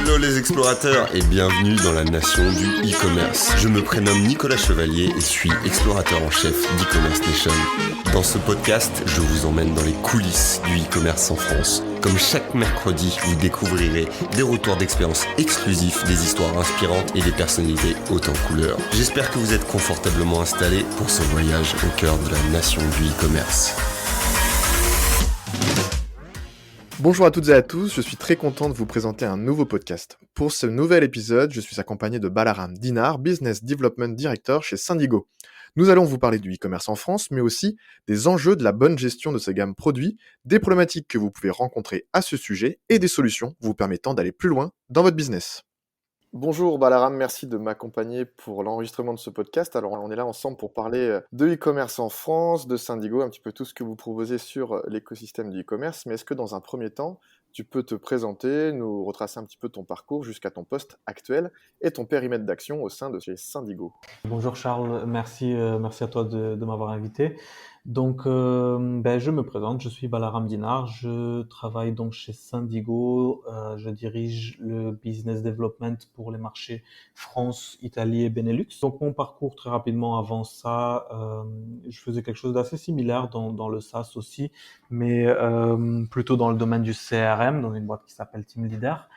Hello les explorateurs et bienvenue dans la nation du e-commerce. Je me prénomme Nicolas Chevalier et suis explorateur en chef d'e-commerce nation. Dans ce podcast, je vous emmène dans les coulisses du e-commerce en France. Comme chaque mercredi, vous découvrirez des retours d'expérience exclusifs, des histoires inspirantes et des personnalités hautes en couleur. J'espère que vous êtes confortablement installés pour ce voyage au cœur de la nation du e-commerce. Bonjour à toutes et à tous, je suis très content de vous présenter un nouveau podcast. Pour ce nouvel épisode, je suis accompagné de Balaram Dinar, Business Development Director chez Syndigo. Nous allons vous parler du e-commerce en France, mais aussi des enjeux de la bonne gestion de ces gammes produits, des problématiques que vous pouvez rencontrer à ce sujet et des solutions vous permettant d'aller plus loin dans votre business. Bonjour Balaram, merci de m'accompagner pour l'enregistrement de ce podcast. Alors on est là ensemble pour parler de e-commerce en France, de Syndigo, un petit peu tout ce que vous proposez sur l'écosystème du e-commerce. Mais est-ce que dans un premier temps, tu peux te présenter, nous retracer un petit peu ton parcours jusqu'à ton poste actuel et ton périmètre d'action au sein de chez Syndigo? Bonjour Charles, merci à toi de m'avoir invité. Donc, je me présente, je suis Balaram Dinar, je travaille donc chez Syndigo, je dirige le business development pour les marchés France, Italie et Benelux. Donc mon parcours très rapidement avant ça, je faisais quelque chose d'assez similaire dans le SaaS aussi, mais plutôt dans le domaine du CRM, dans une boîte qui s'appelle Team Leader.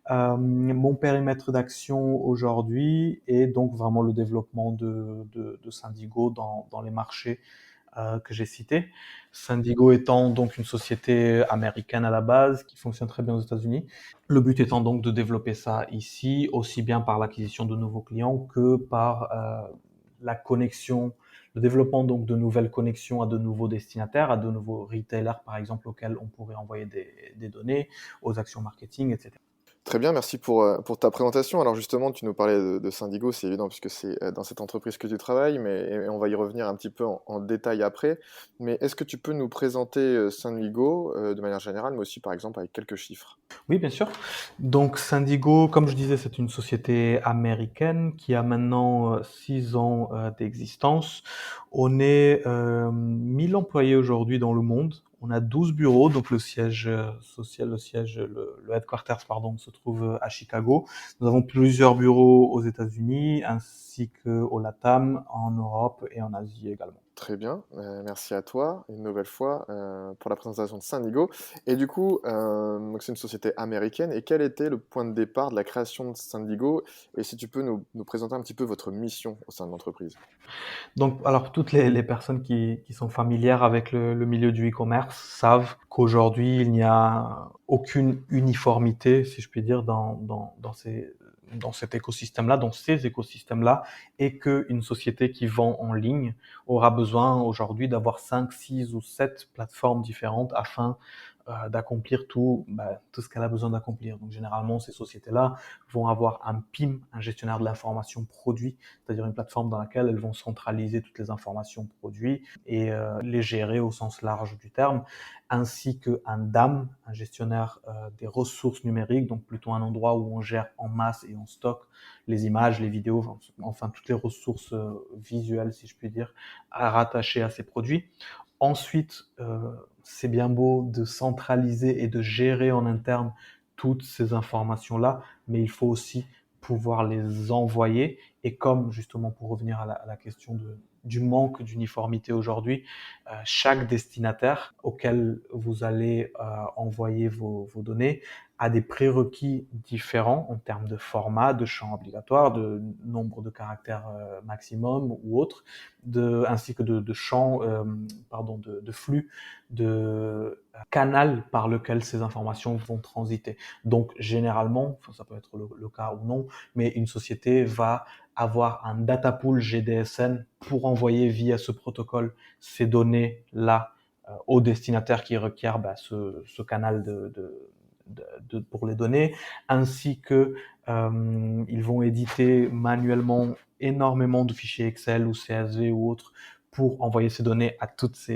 Mon périmètre d'action aujourd'hui est donc vraiment le développement de Syndigo dans les marchés que j'ai cités. Syndigo étant donc une société américaine à la base qui fonctionne très bien aux États-Unis. Le but étant donc de développer ça ici, aussi bien par l'acquisition de nouveaux clients que par la connexion, le développement donc de nouvelles connexions à de nouveaux destinataires, à de nouveaux retailers par exemple auxquels on pourrait envoyer des données, aux actions marketing, etc. Très bien, merci pour ta présentation. Alors justement, tu nous parlais de Syndigo, c'est évident puisque c'est dans cette entreprise que tu travailles, mais et on va y revenir un petit peu en détail après. Mais est-ce que tu peux nous présenter Syndigo de manière générale, mais aussi par exemple avec quelques chiffres? Oui, bien sûr. Donc Syndigo, comme je disais, c'est une société américaine qui a maintenant 6 ans d'existence. On est 1000 employés aujourd'hui dans le monde. On a 12 bureaux, donc le siège social, le headquarters, pardon, se trouve à Chicago. Nous avons plusieurs bureaux aux États-Unis ainsi qu'au LATAM, en Europe et en Asie également. Très bien, merci à toi une nouvelle fois pour la présentation de Syndigo. Et du coup, donc c'est une société américaine. Et quel était le point de départ de la création de Syndigo? Et si tu peux nous présenter un petit peu votre mission au sein de l'entreprise. Donc, alors toutes les personnes qui sont familières avec le milieu du e-commerce savent qu'aujourd'hui il n'y a aucune uniformité, si je puis dire, dans cet écosystème-là, dans ces écosystèmes-là, et qu'une société qui vend en ligne aura besoin aujourd'hui d'avoir 5, 6 ou 7 plateformes différentes afin d'accomplir tout ce qu'elle a besoin d'accomplir. Donc généralement, ces sociétés-là vont avoir un PIM, un gestionnaire de l'information produit, c'est-à-dire une plateforme dans laquelle elles vont centraliser toutes les informations produits et les gérer au sens large du terme, ainsi qu'un DAM, un gestionnaire des ressources numériques, donc plutôt un endroit où on gère en masse et en stock les images, les vidéos, enfin toutes les ressources visuelles, si je puis dire, rattachées à ces produits. Ensuite, c'est bien beau de centraliser et de gérer en interne toutes ces informations-là, mais il faut aussi pouvoir les envoyer. Et comme justement pour revenir à la question du manque d'uniformité aujourd'hui, chaque destinataire auquel vous allez envoyer vos données a des prérequis différents en termes de format, de champ obligatoire, de nombre de caractères maximum ou autre, ainsi que de champ, de flux, de canal par lequel ces informations vont transiter. Donc généralement, ça peut être le cas ou non, mais une société va avoir un data pool GDSN pour envoyer via ce protocole ces données-là au destinataire qui requiert ce canal pour les données, ainsi que ils vont éditer manuellement énormément de fichiers Excel ou CSV ou autres pour envoyer ces données à tous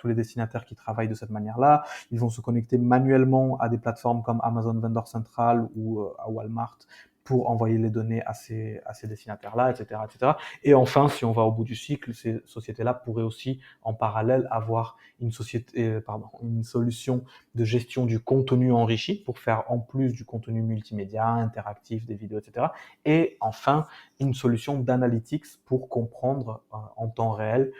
les destinataires qui travaillent de cette manière-là. Ils vont se connecter manuellement à des plateformes comme Amazon Vendor Central ou à Walmart pour envoyer les données à ces destinataires-là, etc., etc. Et enfin, si on va au bout du cycle, ces sociétés-là pourraient aussi, en parallèle, avoir une solution de gestion du contenu enrichi pour faire en plus du contenu multimédia, interactif, des vidéos, etc. Et enfin, une solution d'analytics pour comprendre en temps réel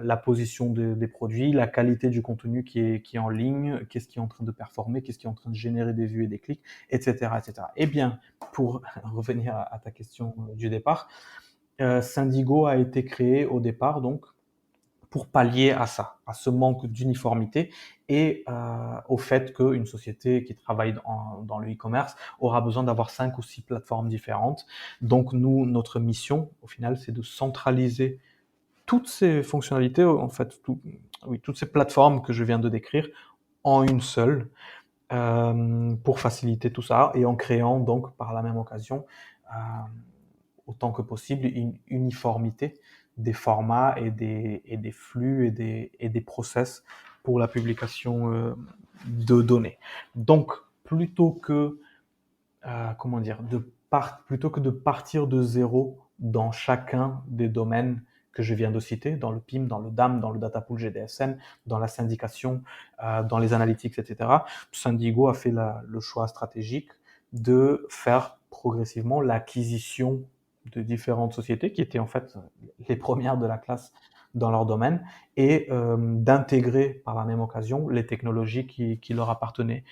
la position des produits, la qualité du contenu qui est en ligne, qu'est-ce qui est en train de performer, qu'est-ce qui est en train de générer des vues et des clics, etc., etc. Eh bien, pour revenir à ta question du départ, Syndigo a été créé au départ donc pour pallier à ça, à ce manque d'uniformité et au fait qu'une société qui travaille dans le e-commerce aura besoin d'avoir 5 ou 6 plateformes différentes. Donc nous, notre mission, au final, c'est de centraliser toutes ces fonctionnalités, en fait, toutes ces plateformes que je viens de décrire en une seule, pour faciliter tout ça et en créant donc par la même occasion, autant que possible, une uniformité des formats et des flux et des process pour la publication de données. Donc, plutôt que plutôt que de partir de zéro dans chacun des domaines que je viens de citer, dans le PIM, dans le DAM, dans le data pool GDSN, dans la syndication, dans les analytics, etc. Syndigo a fait le choix stratégique de faire progressivement l'acquisition de différentes sociétés qui étaient en fait les premières de la classe dans leur domaine et d'intégrer par la même occasion les technologies qui leur appartenaient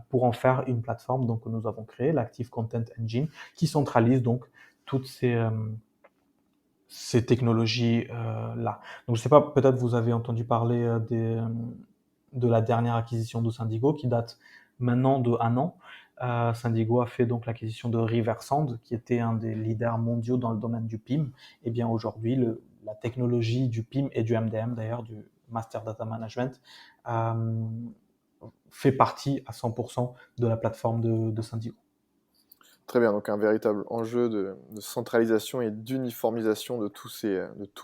pour en faire une plateforme donc, que nous avons créée, l'Active Content Engine, qui centralise donc toutes ces technologies-là. Donc je ne sais pas, peut-être vous avez entendu parler de la dernière acquisition de Syndigo qui date maintenant de 1 an. Syndigo a fait donc l'acquisition de Riversand, qui était un des leaders mondiaux dans le domaine du PIM. Et bien aujourd'hui, la technologie du PIM et du MDM, d'ailleurs, du Master Data Management, fait partie à 100% de la plateforme de Syndigo. Très bien, donc un véritable enjeu de centralisation et d'uniformisation de tous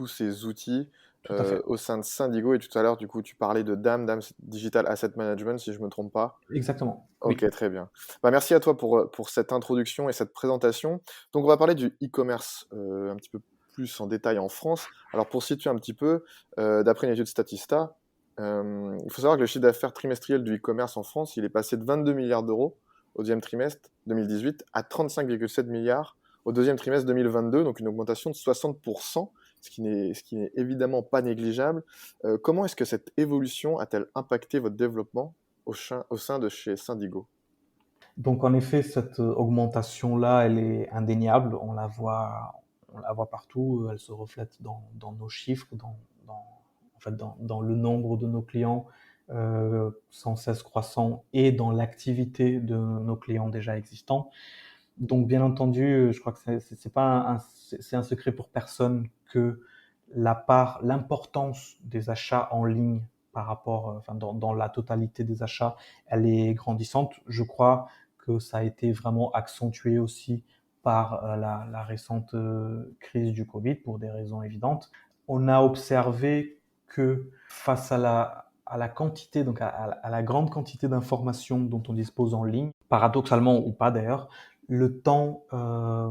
ces outils Tout à fait. au sein de Syndigo. Et tout à l'heure, du coup, tu parlais de DAM, c'est Digital Asset Management, si je ne me trompe pas. Exactement. Ok, Oui. très bien. Bah, merci à toi pour cette introduction et cette présentation. Donc, on va parler du e-commerce un petit peu plus en détail en France. Alors, pour situer un petit peu, d'après une étude Statista, il faut savoir que le chiffre d'affaires trimestriel du e-commerce en France, il est passé de 22 milliards d'euros au deuxième trimestre 2018 à 35,7 milliards au deuxième trimestre 2022, donc une augmentation de 60%, ce qui n'est évidemment pas négligeable. Comment est-ce que cette évolution a-t-elle impacté votre développement au sein de chez Syndigo? Donc en effet, cette augmentation-là, elle est indéniable. On la voit partout. Elle se reflète dans nos chiffres, en fait, dans le nombre de nos clients sans cesse croissant et dans l'activité de nos clients déjà existants. Donc bien entendu, je crois que c'est un secret pour personne que l'importance des achats en ligne par rapport, enfin dans la totalité des achats, elle est grandissante. Je crois que ça a été vraiment accentué aussi par la récente crise du Covid pour des raisons évidentes. On a observé que face à la quantité, donc à la grande quantité d'informations dont on dispose en ligne, paradoxalement ou pas d'ailleurs, le temps, euh,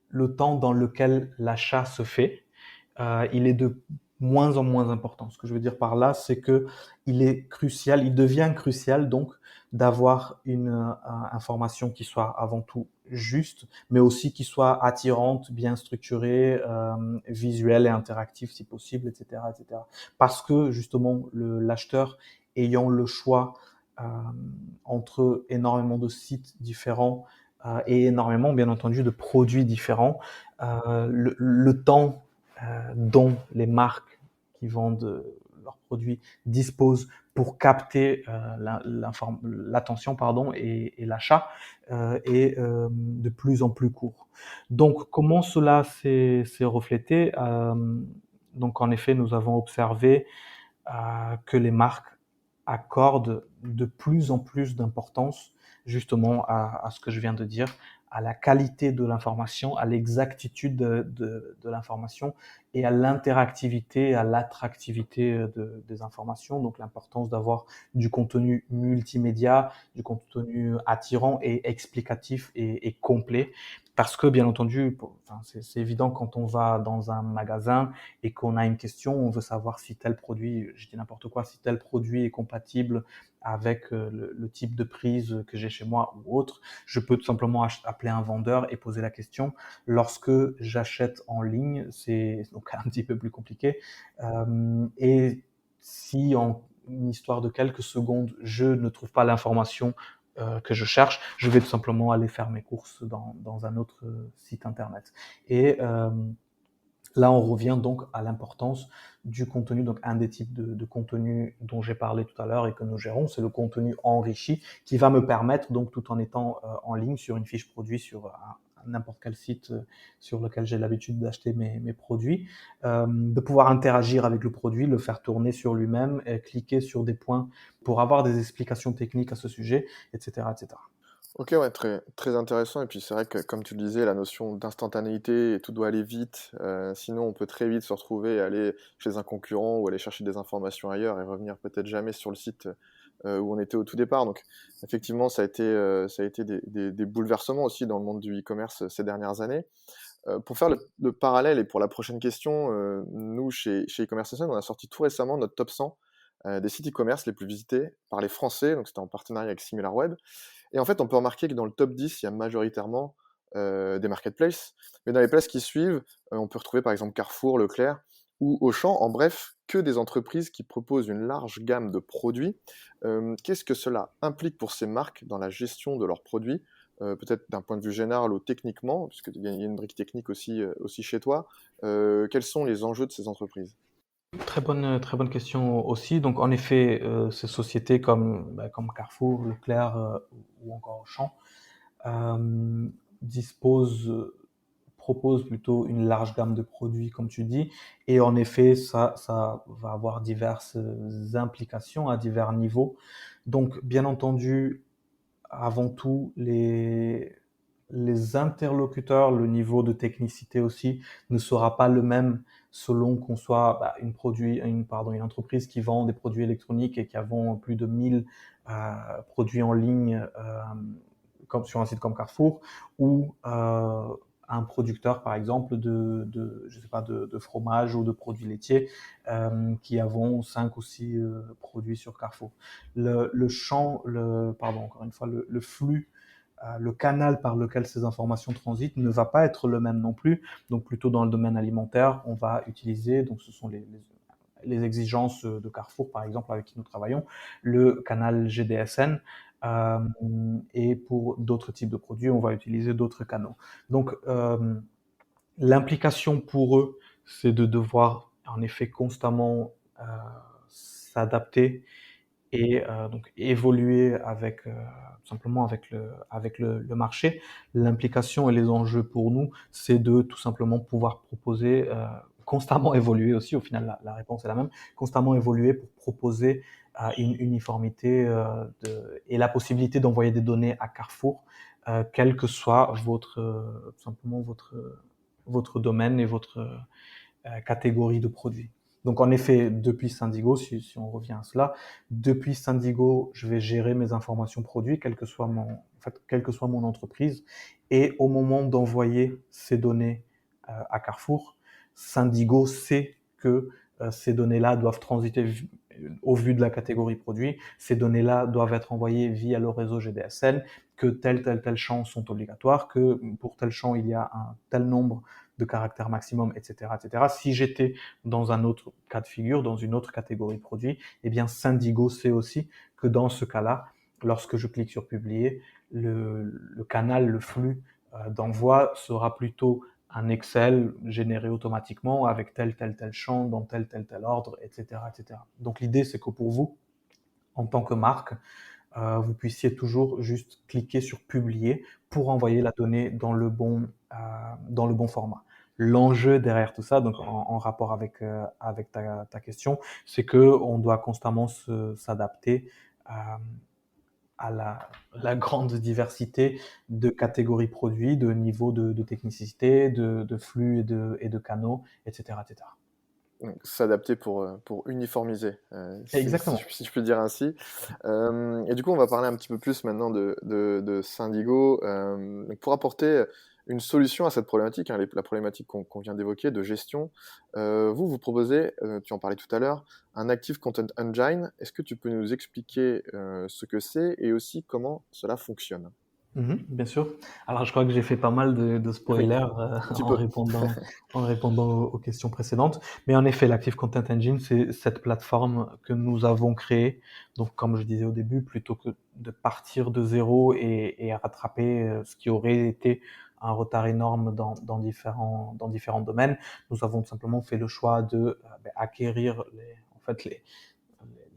le temps dans lequel l'achat se fait, il est de moins en moins important. Ce que je veux dire par là, c'est que il devient crucial donc d'avoir une information qui soit avant tout juste, mais aussi qui soit attirante, bien structurée, visuelle et interactive si possible, etc., etc. Parce que justement l'acheteur ayant le choix euh, entre énormément de sites différents et énormément, bien entendu, de produits différents, le temps dont les marques qui vendent leurs produits disposent pour capter l'attention et l'achat est de plus en plus court. Donc, comment cela s'est reflété Donc, en effet, nous avons observé que les marques accordent de plus en plus d'importance justement à ce que je viens de dire, à la qualité de l'information, à l'exactitude de l'information et à l'interactivité, à l'attractivité des informations. Donc l'importance d'avoir du contenu multimédia, du contenu attirant et explicatif et complet. Parce que, bien entendu, c'est évident quand on va dans un magasin et qu'on a une question, on veut savoir si tel produit, je dis n'importe quoi, si tel produit est compatible avec le type de prise que j'ai chez moi ou autre. Je peux tout simplement appeler un vendeur et poser la question. Lorsque j'achète en ligne, c'est donc un petit peu plus compliqué. Et si en une histoire de quelques secondes, je ne trouve pas l'information que je cherche, je vais tout simplement aller faire mes courses dans un autre site internet. Et là, on revient donc à l'importance du contenu. Donc, un des types de contenu dont j'ai parlé tout à l'heure et que nous gérons, c'est le contenu enrichi qui va me permettre, donc, tout en étant en ligne sur une fiche produit sur n'importe quel site sur lequel j'ai l'habitude d'acheter mes produits, de pouvoir interagir avec le produit, le faire tourner sur lui-même, et cliquer sur des points pour avoir des explications techniques à ce sujet, etc., etc. Ok, ouais, très, très intéressant. Et puis c'est vrai que, comme tu le disais, la notion d'instantanéité, et tout doit aller vite. Sinon, on peut très vite se retrouver à aller chez un concurrent ou aller chercher des informations ailleurs et revenir peut-être jamais sur le site où on était au tout départ. Donc, effectivement, ça a été des bouleversements aussi dans le monde du e-commerce ces dernières années. Pour faire le parallèle et pour la prochaine question, nous, chez e-commerce Nation, on a sorti tout récemment notre top 100 des sites e-commerce les plus visités par les Français. Donc, c'était en partenariat avec SimilarWeb. Et en fait, on peut remarquer que dans le top 10, il y a majoritairement des marketplaces. Mais dans les places qui suivent, on peut retrouver par exemple Carrefour, Leclerc ou Auchan. En bref, que des entreprises qui proposent une large gamme de produits. Qu'est-ce que cela implique pour ces marques dans la gestion de leurs produits, peut-être d'un point de vue général ou techniquement, puisqu'il y a une brique technique aussi chez toi. Quels sont les enjeux de ces entreprises? Très bonne question aussi. Donc, en effet, ces sociétés comme Carrefour, Leclerc ou encore Auchan euh, disposent, proposent plutôt une large gamme de produits, comme tu dis. Et en effet, ça va avoir diverses implications à divers niveaux. Donc, bien entendu, avant tout, les interlocuteurs, le niveau de technicité aussi ne sera pas le même selon qu'on soit une entreprise qui vend des produits électroniques et qui a vend plus de 1000 produits en ligne comme sur un site comme Carrefour ou un producteur par exemple je sais pas de fromage ou de produits laitiers qui avons 5 ou 6 produits sur Carrefour. Encore une fois, le flux, le canal par lequel ces informations transitent ne va pas être le même non plus. Donc plutôt dans le domaine alimentaire, on va utiliser, donc ce sont les exigences de Carrefour par exemple avec qui nous travaillons, le canal GDSN. Euh, et pour d'autres types de produits, on va utiliser d'autres canaux. Donc l'implication pour eux, c'est de devoir en effet constamment s'adapter et donc évoluer avec simplement avec le marché. L'implication et les enjeux pour nous, c'est de tout simplement pouvoir proposer constamment évoluer aussi. Au final, la réponse est la même. Constamment évoluer pour proposer une uniformité et la possibilité d'envoyer des données à Carrefour, quel que soit simplement votre domaine et votre catégorie de produits. Donc en effet, depuis Syndigo, si on revient à cela, depuis Syndigo, je vais gérer mes informations produits, quelle que soit mon entreprise. Et au moment d'envoyer ces données à Carrefour, Syndigo sait que ces données-là doivent transiter au vu de la catégorie produit. Ces données-là doivent être envoyées via le réseau GDSN, que tel champ sont obligatoires, que pour tel champ, il y a un tel nombre de caractères maximum, etc., etc. Si j'étais dans un autre cas de figure, dans une autre catégorie de produits, eh bien Syndigo sait aussi que dans ce cas-là, lorsque je clique sur publier, le canal, le flux d'envoi sera plutôt un Excel généré automatiquement avec tel champ, dans tel ordre, etc., etc. Donc l'idée, c'est que pour vous, en tant que marque, vous puissiez toujours juste cliquer sur publier pour envoyer la donnée dans le bon format. L'enjeu derrière tout ça, donc en rapport avec ta question, c'est que on doit constamment s'adapter à la grande diversité de catégories produits, de niveaux de technicité, de flux et de canaux, etc., etc. Donc, s'adapter pour uniformiser, Exactement. si je puis dire ainsi. Et du coup, on va parler un petit peu plus maintenant de Syndigo. Donc pour apporter une solution à cette problématique, hein, la problématique qu'on vient d'évoquer de gestion, vous proposez, tu en parlais tout à l'heure, un Active Content Engine. Est-ce que tu peux nous expliquer ce que c'est et aussi comment cela fonctionne? Bien sûr. Alors, je crois que j'ai fait pas mal de Oui, spoilers un petit peu. en répondant aux questions précédentes. Mais en effet, l'Active Content Engine, c'est cette plateforme que nous avons créée. Donc, comme je disais au début, plutôt que de partir de zéro et rattraper ce qui aurait été un retard énorme dans différents domaines, nous avons tout simplement fait le choix de acquérir en fait,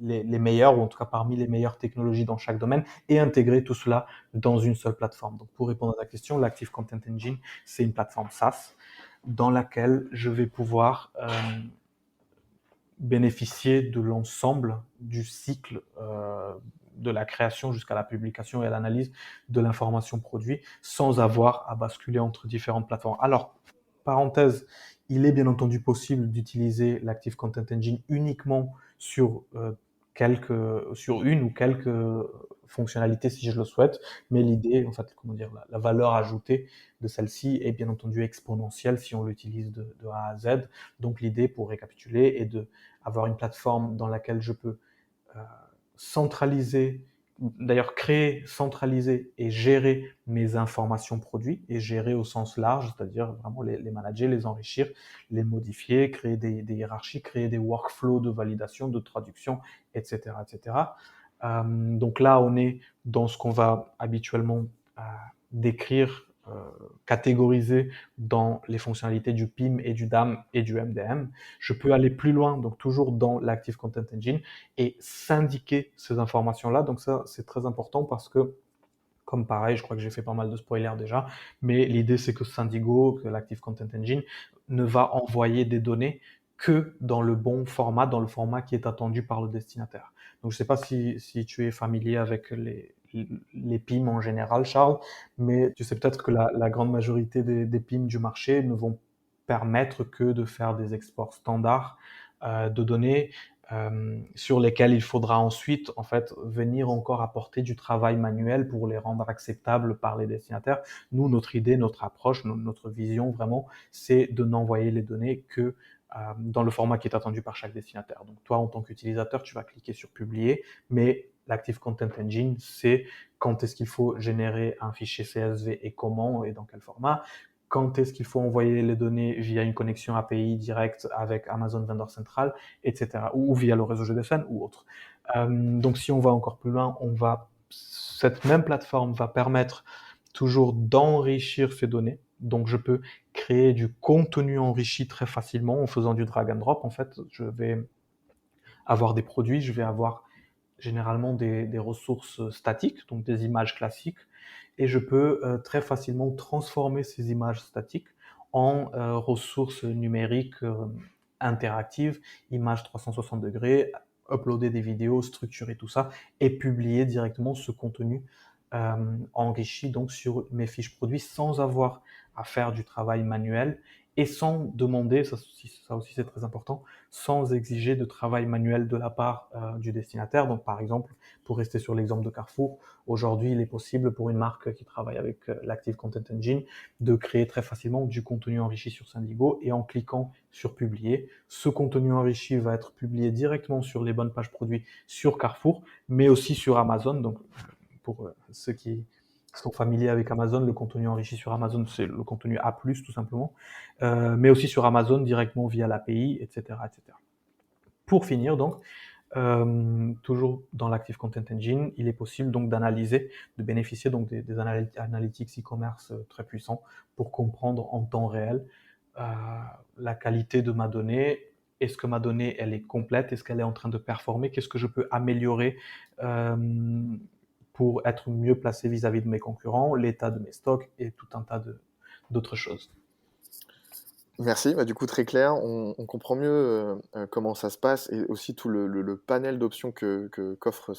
les meilleures, ou en tout cas parmi les meilleures technologies dans chaque domaine, et intégrer tout cela dans une seule plateforme. Donc pour répondre à la question, l'Active Content Engine, c'est une plateforme SaaS dans laquelle je vais pouvoir bénéficier de l'ensemble du cycle de la création jusqu'à la publication et à l'analyse de l'information produit sans avoir à basculer entre différentes plateformes. Alors, parenthèse, il est bien entendu possible d'utiliser l'Active Content Engine uniquement sur sur une ou quelques fonctionnalités si je le souhaite, mais l'idée, en fait, comment dire, la valeur ajoutée de celle-ci est bien entendu exponentielle si on l'utilise de A à Z. Donc l'idée, pour récapituler, est de avoir une plateforme dans laquelle je peux euh, centraliser, d'ailleurs créer, centraliser et gérer mes informations produits, et gérer au sens large, c'est-à-dire vraiment les manager, les enrichir, les modifier, créer des hiérarchies, créer des workflows de validation, de traduction, etc. etc. Donc là, on est dans ce qu'on va habituellement décrire, catégoriser dans les fonctionnalités du PIM et du DAM et du MDM. Je peux aller plus loin, donc toujours dans l'Active Content Engine, et syndiquer ces informations-là. Donc ça, c'est très important parce que, comme pareil, je crois que j'ai fait pas mal de spoilers déjà, mais l'idée c'est que Syndigo, que l'Active Content Engine, ne va envoyer des données que dans le bon format, dans le format qui est attendu par le destinataire. Donc je ne sais pas si tu es familier avec les PIM en général, Charles, mais tu sais peut-être que la grande majorité des PIM du marché ne vont permettre que de faire des exports standards de données sur lesquels il faudra ensuite en fait venir encore apporter du travail manuel pour les rendre acceptables par les destinataires. Nous, notre idée, notre approche, notre vision vraiment, c'est de n'envoyer les données que dans le format qui est attendu par chaque destinataire. Donc toi, en tant qu'utilisateur, tu vas cliquer sur publier, mais l'Active Content Engine, c'est quand est-ce qu'il faut générer un fichier CSV et comment et dans quel format, quand est-ce qu'il faut envoyer les données via une connexion API directe avec Amazon Vendor Central, etc., ou via le réseau GDFN ou autre. Donc si on va encore plus loin, cette même plateforme va permettre toujours d'enrichir ces données. Donc je peux créer du contenu enrichi très facilement en faisant du drag and drop. En fait, je vais avoir des produits, je vais avoir généralement des ressources statiques, donc des images classiques, et je peux très facilement transformer ces images statiques en ressources numériques interactives, images 360 degrés, uploader des vidéos, structurer tout ça et publier directement ce contenu enrichi donc sur mes fiches produits sans avoir à faire du travail manuel et sans demander, ça aussi c'est très important, sans exiger de travail manuel de la part du destinataire. Donc par exemple, pour rester sur l'exemple de Carrefour, aujourd'hui il est possible pour une marque qui travaille avec l'Active Content Engine de créer très facilement du contenu enrichi sur Syndigo, et en cliquant sur publier, ce contenu enrichi va être publié directement sur les bonnes pages produits sur Carrefour, mais aussi sur Amazon. Donc pour ceux qui sont familiers avec Amazon, le contenu enrichi sur Amazon, c'est le contenu A+, tout simplement, mais aussi sur Amazon directement via l'API, etc., etc. Pour finir, donc, toujours dans l'Active Content Engine, il est possible donc d'analyser, de bénéficier donc des analytics e-commerce très puissants pour comprendre en temps réel la qualité de ma donnée. Est-ce que ma donnée, elle est complète? Est-ce qu'elle est en train de performer? Qu'est-ce que je peux améliorer pour être mieux placé vis-à-vis de mes concurrents, l'état de mes stocks et tout un tas d'autres choses. Merci, bah, du coup très clair, on comprend mieux, comment ça se passe et aussi tout le panel d'options qu'offre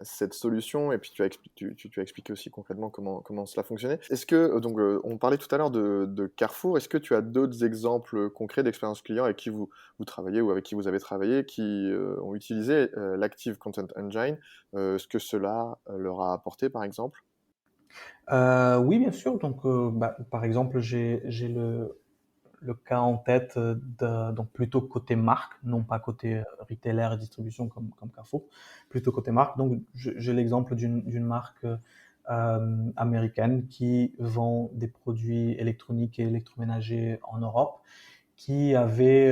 cette solution et puis tu as expliqué aussi concrètement comment cela fonctionnait. Est-ce que, donc, on parlait tout à l'heure de Carrefour, est-ce que tu as d'autres exemples, concrets d'expériences clients avec qui vous travaillez ou avec qui vous avez travaillé qui, ont utilisé, l'Active Content Engine? Ce que cela, leur a apporté par exemple? Oui, bien sûr. Donc, par exemple, j'ai le cas en tête donc plutôt côté marque, non pas côté retailer et distribution comme Carrefour, plutôt côté marque. Donc, j'ai l'exemple d'une marque américaine qui vend des produits électroniques et électroménagers en Europe, qui avait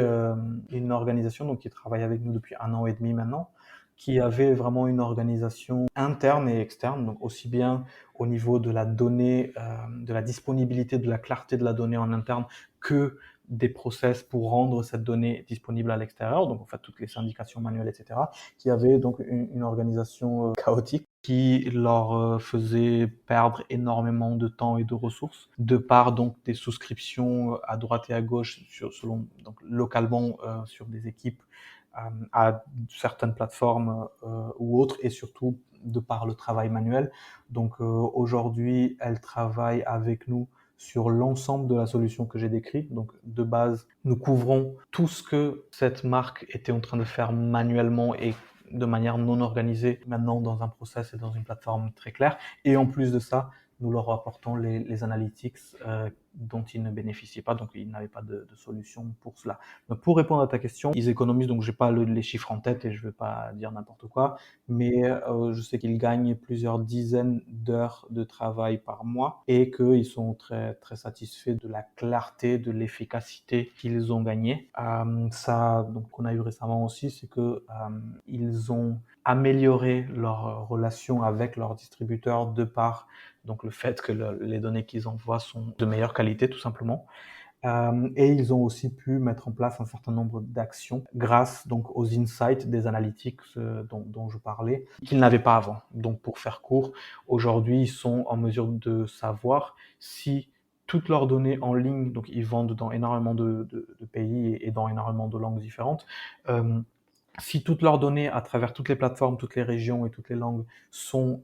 une organisation, donc qui travaille avec nous depuis 1 an et demi maintenant, qui avait vraiment une organisation interne et externe, donc aussi bien au niveau de la donnée, de la disponibilité, de la clarté de la donnée en interne, que des process pour rendre cette donnée disponible à l'extérieur, donc en fait toutes les syndications manuelles, etc., qui avait donc une organisation chaotique qui leur faisait perdre énormément de temps et de ressources, de par donc des souscriptions à droite et à gauche, selon donc localement sur des équipes à certaines plateformes ou autres, et surtout de par le travail manuel. Donc aujourd'hui, elle travaille avec nous sur l'ensemble de la solution que j'ai décrite. Donc de base, nous couvrons tout ce que cette marque était en train de faire manuellement et de manière non organisée, maintenant dans un process et dans une plateforme très claire. Et en plus de ça, nous leur apportons les analytics dont ils ne bénéficiaient pas, donc ils n'avaient pas de solution pour cela. Donc pour répondre à ta question, ils économisent, donc j'ai pas les chiffres en tête et je vais pas dire n'importe quoi, mais je sais qu'ils gagnent plusieurs dizaines d'heures de travail par mois et qu'ils sont très, très satisfaits de la clarté, de l'efficacité qu'ils ont gagnée. Ça, donc, qu'on a eu récemment aussi, c'est que ils ont amélioré leur relation avec leurs distributeurs de par donc le fait que les données qu'ils envoient sont de meilleure qualité, tout simplement. Et ils ont aussi pu mettre en place un certain nombre d'actions grâce donc aux insights des analytics dont je parlais, qu'ils n'avaient pas avant. Donc pour faire court, aujourd'hui, ils sont en mesure de savoir si toutes leurs données en ligne, donc ils vendent dans énormément de pays et dans énormément de langues différentes, euh, si toutes leurs données à travers toutes les plateformes, toutes les régions et toutes les langues sont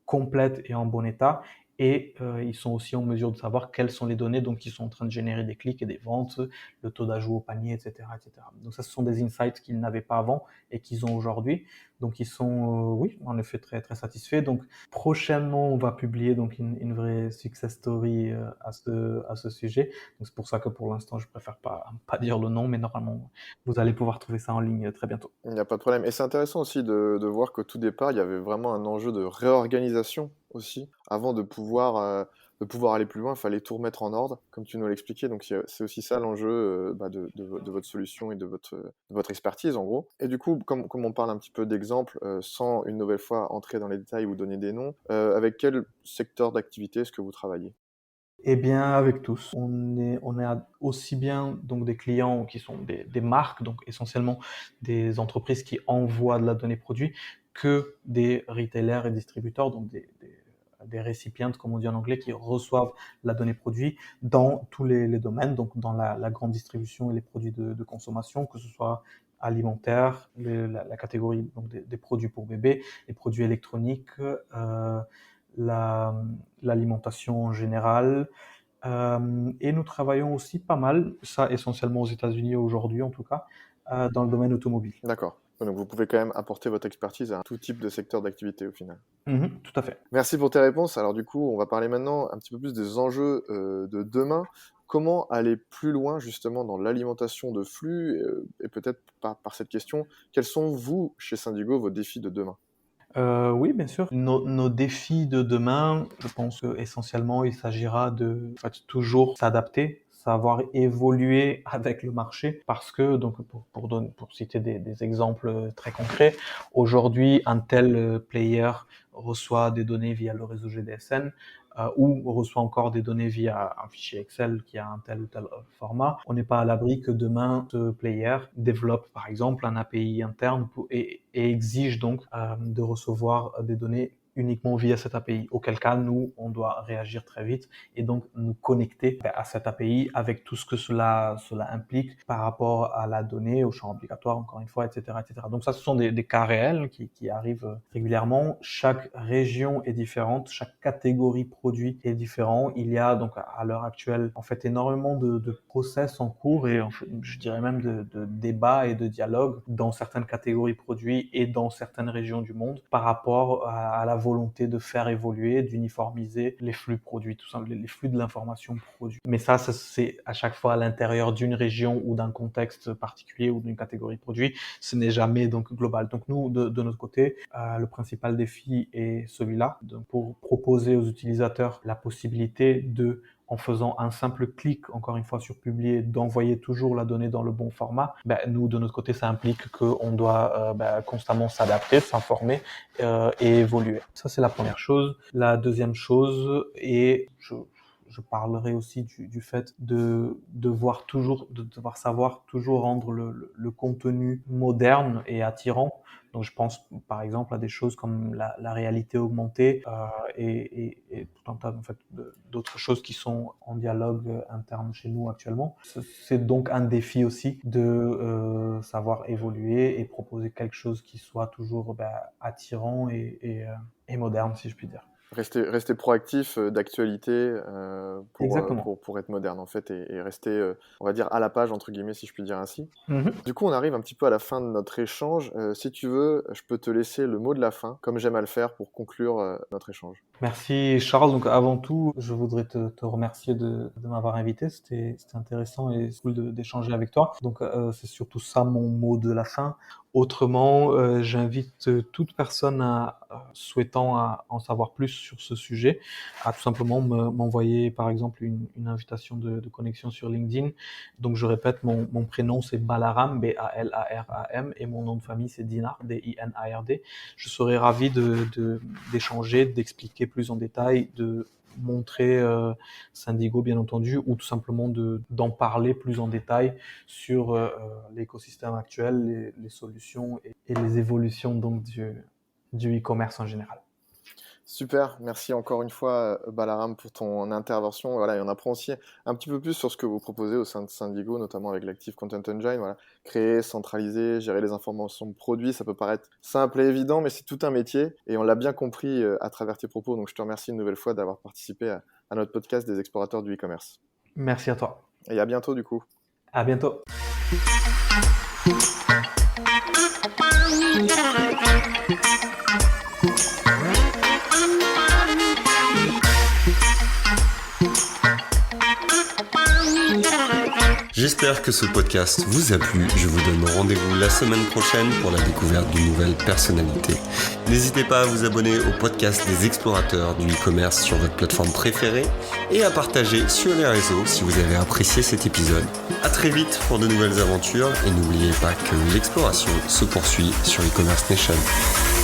complètes et en bon état. Et ils sont aussi en mesure de savoir quelles sont les données donc, qui sont en train de générer des clics et des ventes, le taux d'ajout au panier, etc., etc. Donc ça, ce sont des insights qu'ils n'avaient pas avant et qu'ils ont aujourd'hui. Donc ils sont, oui, en effet, très, très satisfaits. Donc prochainement, on va publier donc une vraie success story à ce sujet. Donc c'est pour ça que pour l'instant, je préfère pas dire le nom, mais normalement, vous allez pouvoir trouver ça en ligne très bientôt. Il n'y a pas de problème et c'est intéressant aussi de voir qu'au tout départ, il y avait vraiment un enjeu de réorganisation aussi. Avant de pouvoir aller plus loin, il fallait tout remettre en ordre, comme tu nous l'expliquais, donc c'est aussi ça l'enjeu, bah, de votre solution et de votre expertise, en gros. Et du coup, comme on parle un petit peu d'exemples, sans une nouvelle fois entrer dans les détails ou donner des noms, avec quel secteur d'activité est-ce que vous travaillez? Eh bien, avec tous. On a aussi bien donc des clients qui sont des marques, donc essentiellement des entreprises qui envoient de la donnée produit, que des retailers et distributeurs, donc des récipients, comme on dit en anglais, qui reçoivent la donnée produit dans tous les domaines, donc dans la grande distribution et les produits de consommation, que ce soit alimentaire, la catégorie donc des produits pour bébés, les produits électroniques, la, l'alimentation en général. Et nous travaillons aussi pas mal, ça essentiellement aux États-Unis aujourd'hui en tout cas, dans le domaine automobile. D'accord. Donc vous pouvez quand même apporter votre expertise à tout type de secteur d'activité au final. Tout à fait. Merci pour tes réponses. Alors du coup, on va parler maintenant un petit peu plus des enjeux de demain. Comment aller plus loin justement dans l'alimentation de flux et peut-être par cette question, quels sont vous, chez Syndigo, vos défis de demain? Oui, bien sûr. Nos défis de demain, je pense qu'essentiellement, il s'agira de en fait, toujours s'adapter, savoir évoluer avec le marché, parce que, donc, pour citer des exemples très concrets, aujourd'hui, un tel player reçoit des données via le réseau GDSN, ou reçoit encore des données via un fichier Excel qui a un tel ou tel format. On n'est pas à l'abri que demain, ce player développe, par exemple, un API interne et exige donc de recevoir des données uniquement via cette API. Auquel cas, nous, on doit réagir très vite et donc nous connecter à cette API avec tout ce que cela implique par rapport à la donnée, au champ obligatoire, encore une fois, etc., etc. Donc ça, ce sont des cas réels qui arrivent régulièrement. Chaque région est différente, chaque catégorie produit est différent. Il y a donc à l'heure actuelle, en fait, énormément de process en cours et en fait, je dirais même de débats et de dialogues dans certaines catégories produits et dans certaines régions du monde par rapport à la volonté de faire évoluer, d'uniformiser les flux produits, tout simplement, les flux de l'information produit. Mais ça c'est à chaque fois à l'intérieur d'une région ou d'un contexte particulier ou d'une catégorie de produits. Ce n'est jamais donc global. Donc nous, de notre côté, le principal défi est celui-là, pour proposer aux utilisateurs la possibilité de, en faisant un simple clic, encore une fois, sur publier, d'envoyer toujours la donnée dans le bon format. Nous, de notre côté, ça implique qu'on doit constamment s'adapter, s'informer et évoluer. Ça, c'est la première chose. La deuxième chose, et je parlerai aussi du fait de devoir savoir toujours rendre le contenu moderne et attirant. Donc je pense par exemple à des choses comme la réalité augmentée et tout un tas en fait, d'autres choses qui sont en dialogue interne chez nous actuellement. C'est donc un défi aussi de savoir évoluer et proposer quelque chose qui soit toujours attirant et moderne, si je puis dire. Rester proactif, d'actualité, pour être moderne en fait et rester, on va dire «à la page» entre guillemets si je puis dire ainsi. Du coup, on arrive un petit peu à la fin de notre échange. Si tu veux, je peux te laisser le mot de la fin, comme j'aime à le faire pour conclure, notre échange. Merci Charles. Donc avant tout, je voudrais te remercier de m'avoir invité. C'était intéressant et c'est cool d'échanger avec toi. Donc c'est surtout ça mon mot de la fin. Autrement, j'invite toute personne souhaitant en savoir plus sur ce sujet à tout simplement m'envoyer par exemple une invitation de connexion sur LinkedIn. Donc je répète, mon prénom c'est Balaram, Balaram, et mon nom de famille c'est Dinard, Dinard. Je serais ravi d'échanger, d'expliquer plus en détail, de montrer Syndigo bien entendu, ou tout simplement d'en parler plus en détail sur l'écosystème actuel, les solutions et les évolutions donc du e-commerce en général. Super, merci encore une fois Balaram pour ton intervention. Voilà, et on apprend aussi un petit peu plus sur ce que vous proposez au sein de Syndigo, notamment avec l'Active Content Engine. Voilà. Créer, centraliser, gérer les informations de produits, ça peut paraître simple et évident, mais c'est tout un métier et on l'a bien compris à travers tes propos. Donc je te remercie une nouvelle fois d'avoir participé à notre podcast des explorateurs du e-commerce. Merci à toi. Et à bientôt du coup. À bientôt. J'espère que ce podcast vous a plu. Je vous donne rendez-vous la semaine prochaine pour la découverte d'une nouvelle personnalité. N'hésitez pas à vous abonner au podcast des explorateurs du e-commerce sur votre plateforme préférée et à partager sur les réseaux si vous avez apprécié cet épisode. À très vite pour de nouvelles aventures et n'oubliez pas que l'exploration se poursuit sur e-commerce Nation.